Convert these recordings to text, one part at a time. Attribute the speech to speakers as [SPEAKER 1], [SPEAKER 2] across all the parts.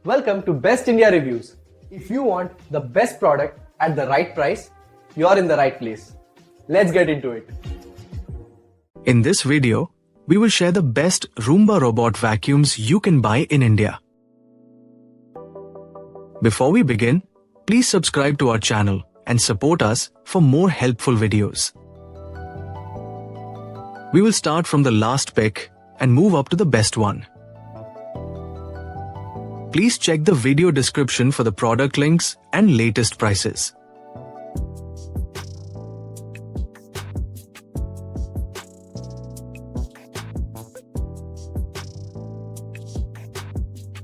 [SPEAKER 1] Welcome to Best India Reviews. If you want the best product at the right price, you're in the right place. Let's get into it.
[SPEAKER 2] In this video, we will share the best Roomba robot vacuums you can buy in India. Before we begin, please subscribe to our channel and support us for more helpful videos. We will start from the last pick and move up to the best one. Please check the video description for the product links and latest prices.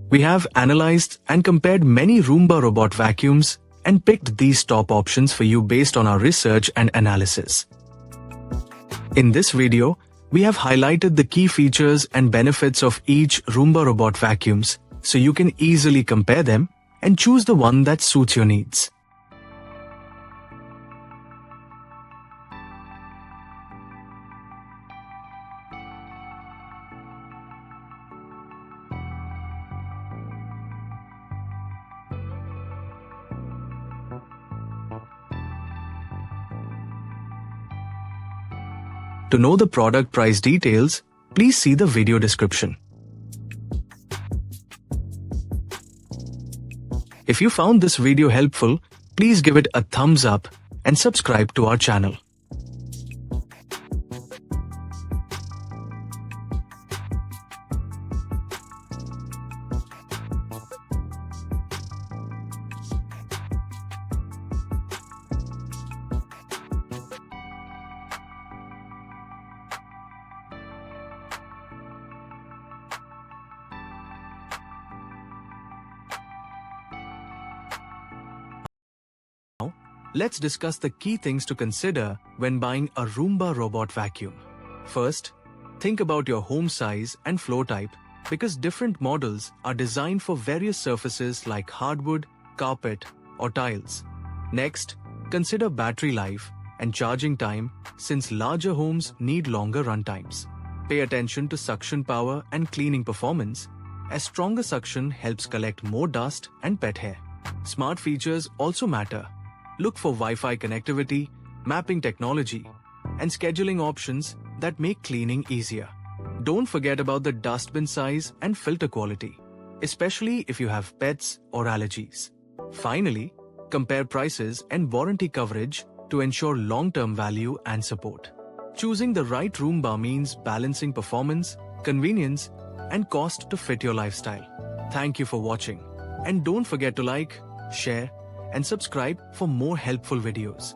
[SPEAKER 2] We have analyzed and compared many Roomba robot vacuums and picked these top options for you based on our research and analysis. In this video, we have highlighted the key features and benefits of each Roomba robot vacuums so you can easily compare them and choose the one that suits your needs. To know the product price details, please see the video description. If you found this video helpful, please give it a thumbs up and subscribe to our channel. Let's discuss the key things to consider when buying a Roomba robot vacuum. First, think about your home size and floor type because different models are designed for various surfaces like hardwood, carpet, or tiles. Next, consider battery life and charging time since larger homes need longer run times. Pay attention to suction power and cleaning performance, as stronger suction helps collect more dust and pet hair. Smart features also matter. Look for Wi-Fi connectivity, mapping technology, and scheduling options that make cleaning easier. Don't forget about the dustbin size and filter quality, especially if you have pets or allergies. Finally, compare prices and warranty coverage to ensure long-term value and support. Choosing the right Roomba means balancing performance, convenience, and cost to fit your lifestyle. Thank you for watching, and don't forget to like, share, and subscribe for more helpful videos.